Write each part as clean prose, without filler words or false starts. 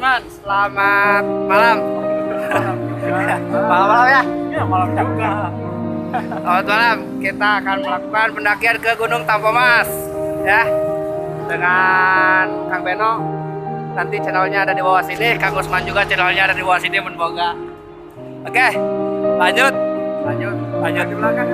teman-teman, selamat malam. Malam ya? Ya malam juga. Selamat malam. Kita akan melakukan pendakian ke Gunung Tampomas, ya, dengan Kang Beno. Nanti channelnya ada di bawah sini. Kang Usman juga channelnya ada di bawah sini, Menboga. Oke, lanjut. Di belakang.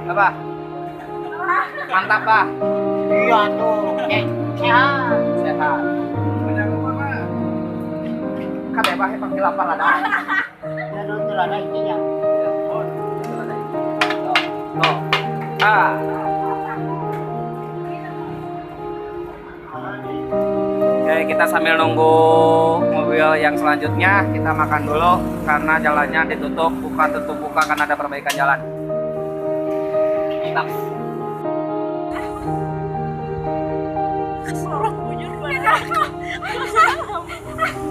Apa? Mantap, Pak. Iya tuh. Sehat. Sehat. Banyak lupa, Pak. Kan ya, Pak, pakai lapar ada. Ya dulu ada ininya. No. Ah. Oke, kita sambil nunggu mobil yang selanjutnya, kita makan dulu karena jalannya ditutup, bukan tutup buka karena ada perbaikan jalan.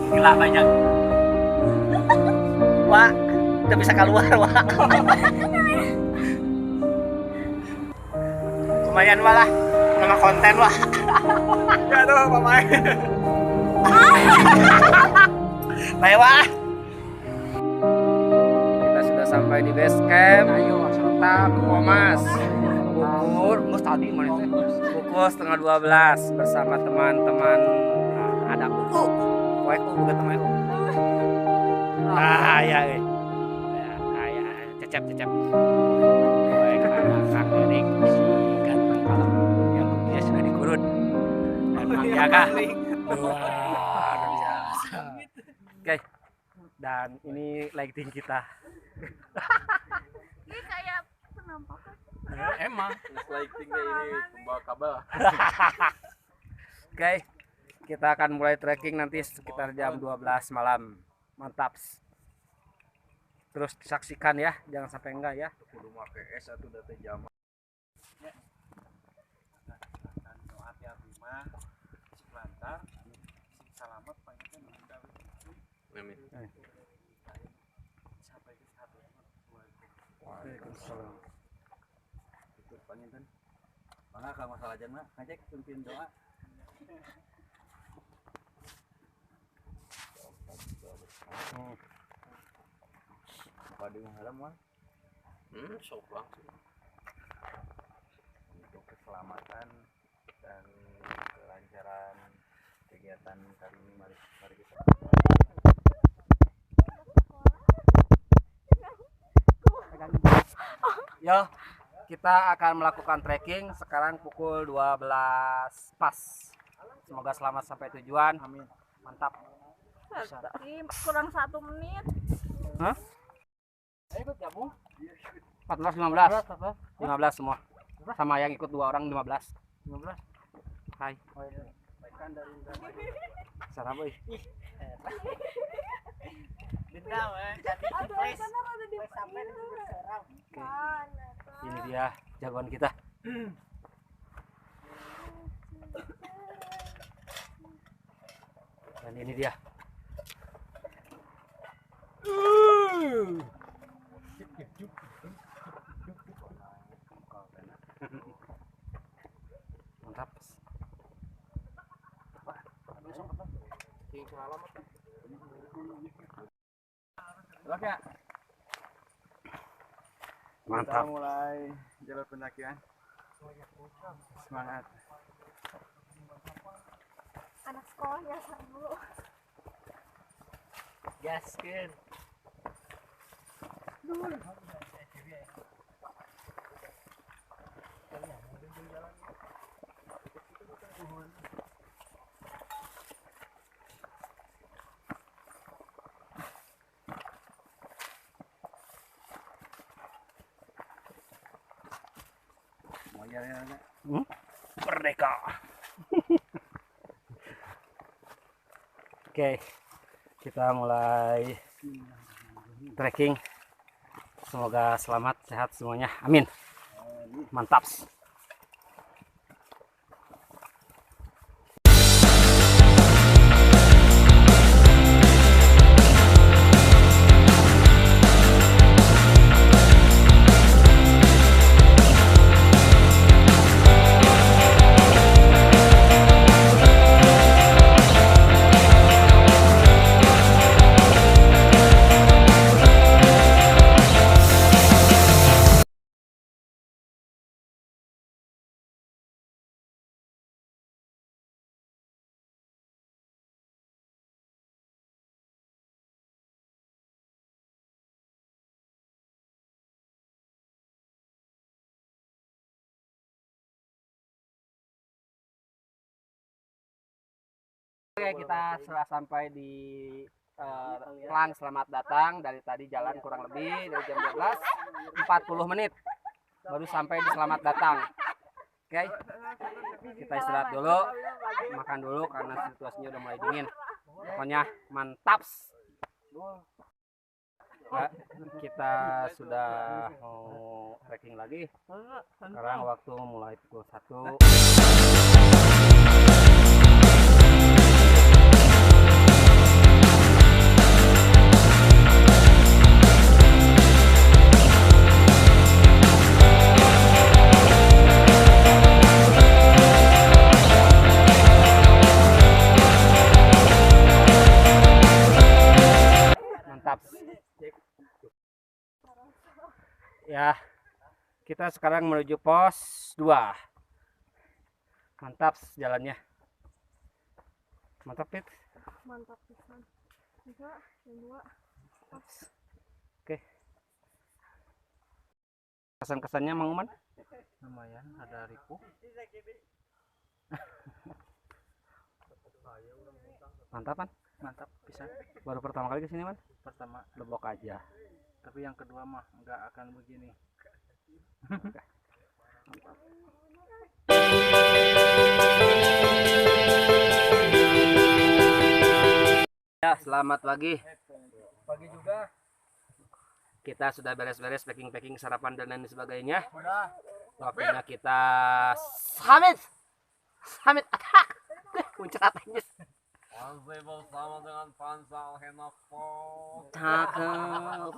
Gila banyak. Wah, udah bisa keluar, wah. Lumayan malah nama konten, wah. Ya tuh pemain. Lewat. Kita sudah sampai di base camp. Ayo, Tampomas. Pukul tadi mana sih? Pukul 11:30 bersama teman-teman. Nah, ada Uku. Bukan teman Uku. Ya. Cecep. Baik, Kang Erik si ganteng kalau yang dia sudah dikurut. Dan Mang Jaga luar biasa. Oke. Dan ini lighting kita. Ini kayak penampakan. Emang lightingnya ini pembawa kabel. Oke, kita akan mulai trekking nanti sekitar jam 12 malam. Mantap. Terus saksikan ya, jangan sampai enggak ya. Kudu make es atau data jam. Doa tiap lima selantar selamat panjang meninggal itu. Amin. Sampai ke satu. Waalaikumsalam. Panjang mana kalau masalah jangan ngajak pimpin doa. Pada halam mah sok langsung untuk keselamatan dan kelancaran kegiatan kali ini. Mari kita Yo, kita akan melakukan trekking sekarang pukul 12 pas. Semoga selamat sampai tujuan. Amin. Mantap. Kurang 1 menit. Hah? ayo gabung 14 15 semua. Sama yang ikut 2 orang 15. Hai. baikkan dari Sarap euy. dendam jadi place sampai Ini dia jagoan kita. Dan ini dia. Mantap. Oke, Mantap. kita mulai jalur pendakian. Semangat. Anak sekolahnya dulu. Gaskin. Merdeka. Oke, kita mulai trekking. Semoga selamat, sehat semuanya. Amin. Mantap. Oke, kita sudah sampai di Plang. Selamat datang. Dari tadi jalan kurang lebih dari jam 12, 40 menit baru sampai di Selamat Datang. Oke, kita istirahat dulu, makan dulu karena situasinya udah mulai dingin. Pokoknya mantap. Ya, kita sudah mau trekking lagi. Sekarang waktu mulai pukul 1. Ya, kita sekarang menuju pos 2. Mantap jalannya. Mantap, Pit. Mantap pisan. Juga yang 2. Oke. Kesan-kesannya Mang Uman? Lumayan, ada ripuh. Mantap kan? Mantap bisa. Baru pertama kali kesini Man? Pertama, Lebok aja. tapi yang kedua mah nggak akan begini. Ya, selamat pagi. Pagi juga. Kita sudah beres-beres packing-packing sarapan dan lain sebagainya. Udah. Waktunya kita Summit attack. Puncak atasnya. Masih bersama dengan Pansal Henokpok. Cakep.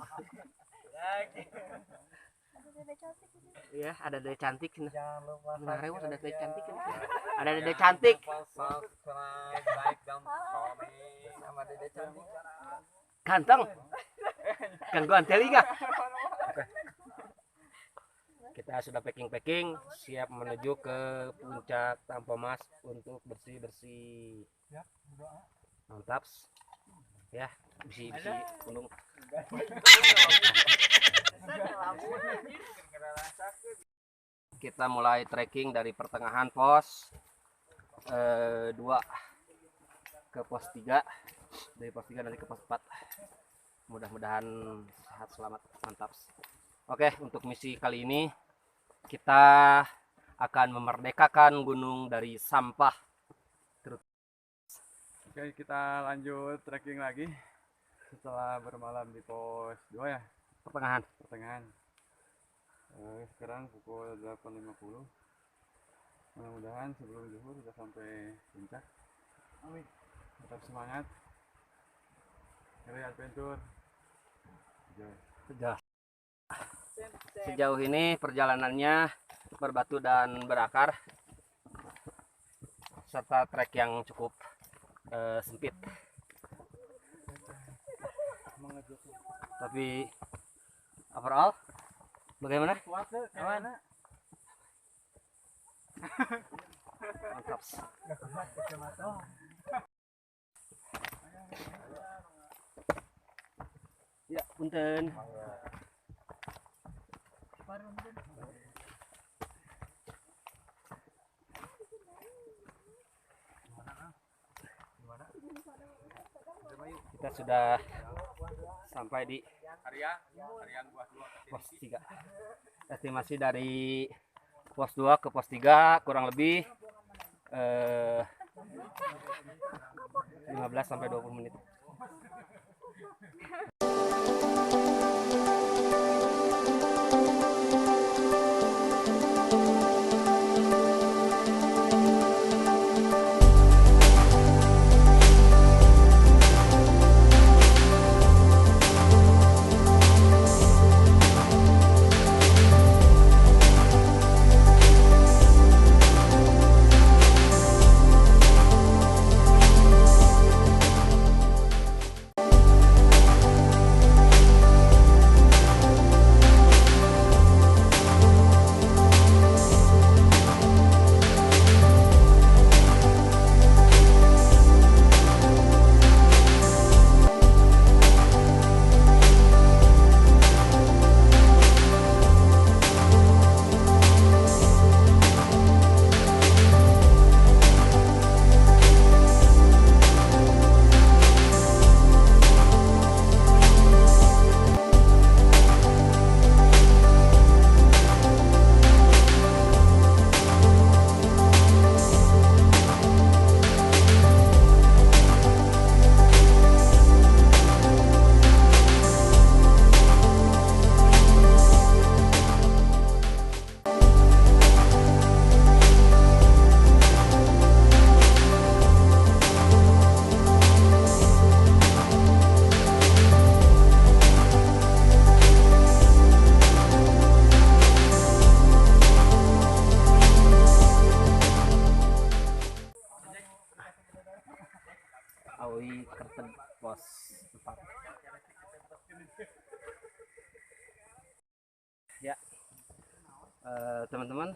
Ada dede cantik ini. Iya, ada dede cantik. Jangan lupa Nah, Rewas ada dede cantik. Ada dede cantik. subscribe, like, dan komen sama Dede Cantik. Ganteng. Gangguan telinga. Kita sudah packing-packing, siap menuju ke puncak Tampomas untuk bersih-bersih. Mantap. Ya, bersih-bersih gunung. Kita mulai trekking dari pertengahan pos 2 ke pos 3, dari pos 3 nanti ke pos 4. Mudah-mudahan sehat selamat, mantap. Oke, untuk misi kali ini kita akan memerdekakan gunung dari sampah. Oke, kita lanjut trekking lagi setelah bermalam di pos 2 ya, pertengahan. Sekarang pukul 8.50. Mudah-mudahan sebelum zuhur sudah sampai puncak. Amin. Tetap semangat. Cari adventure. Sejauh ini perjalanannya berbatu dan berakar serta trek yang cukup sempit, tapi overall bagaimana? Mantap. Ya, punten. Kita sudah sampai di pos 3. Estimasi dari pos 2 ke pos 3 kurang lebih 15 sampai 20 menit. Awi Kerteg pos 4. Ya, teman-teman,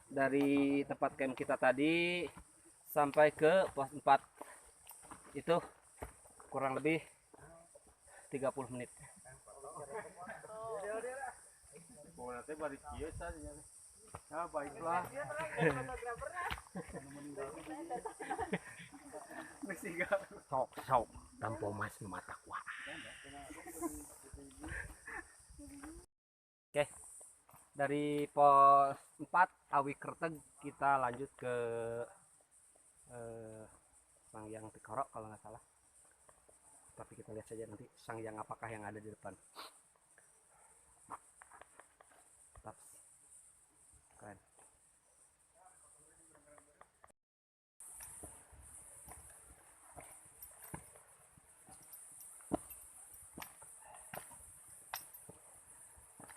dari tempat camp kita tadi sampai ke pos 4 itu kurang lebih 30 menit. Nanti balik biasa ya, baiklah. Sok Tampo Mas mata kuah. Oke, dari pos 4 Awi Kerteg kita lanjut ke Sangyang Tikorok kalau nggak salah. Tapi kita lihat saja nanti Sangyang apakah yang ada di depan. Taps. Keren.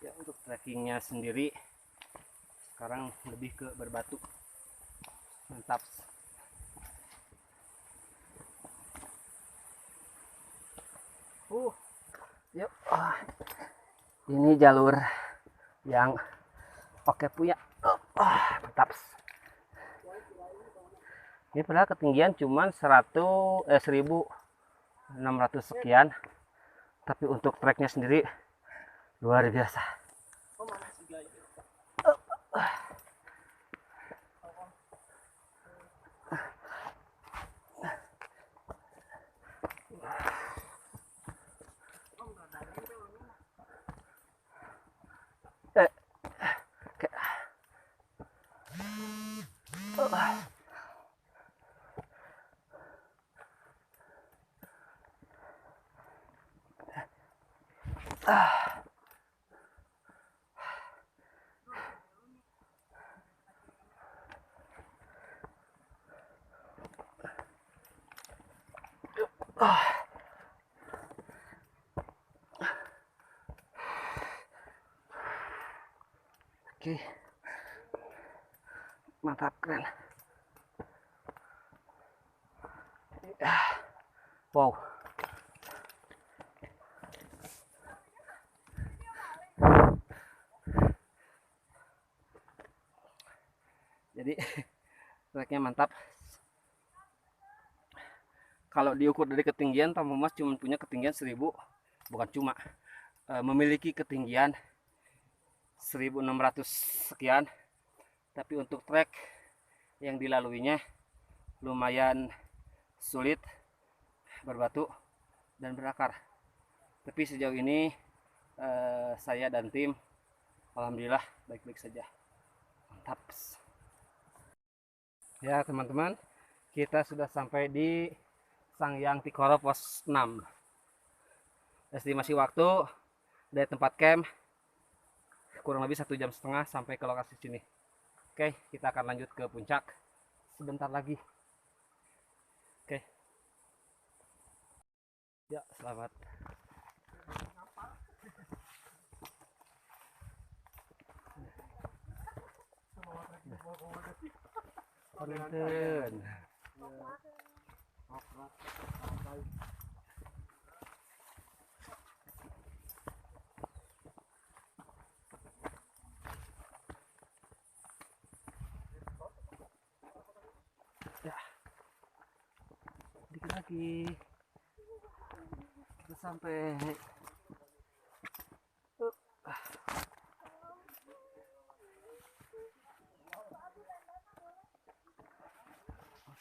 Ya, untuk trekkingnya sendiri sekarang lebih ke berbatu. Mantap. Yuk. Ini jalur yang oke punya. Mantap. Ini padahal ketinggian cuman 1600 sekian, tapi untuk treknya sendiri luar biasa. Oke, mantap, keren. Wow. Jadi treknya mantap. Kalau diukur dari ketinggian, Tampo Mas cuma punya ketinggian 1000, bukan cuma, memiliki ketinggian 1600 sekian, tapi untuk trek yang dilaluinya lumayan sulit, berbatu dan berakar. Tapi sejauh ini saya dan tim alhamdulillah baik-baik saja. Mantap. Ya teman-teman, kita sudah sampai di Sangyang Tikorok pos 6. Estimasi waktu dari tempat camp kurang lebih 1,5 jam sampai ke lokasi sini. Oke, kita akan lanjut ke puncak sebentar lagi. Oke. Ya, selamat. Punten. Ya, dikit lagi kita sampai.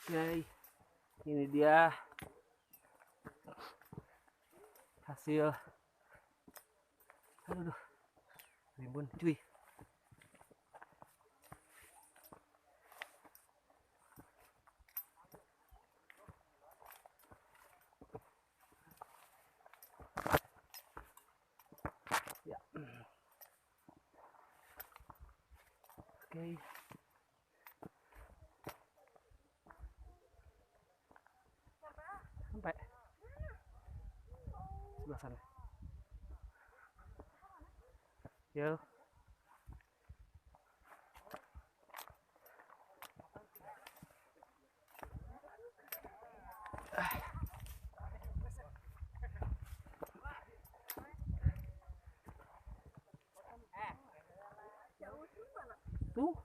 Oke, ini dia hasil. Aduh, rimbun cuy. Ya. Oke. Sampai sebelah sana. Yo. tuh.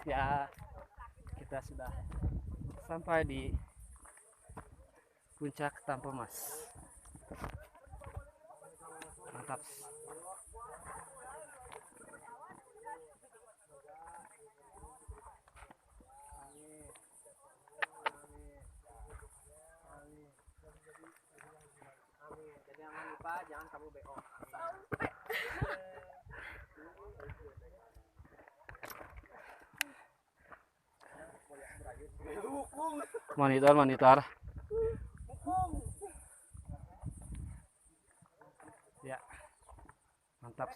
Ya, kita sudah sampai di puncak Tampo Mas. Mantap. Jangan lupa, jangan kamu BO. Monitor. Ya, mantap.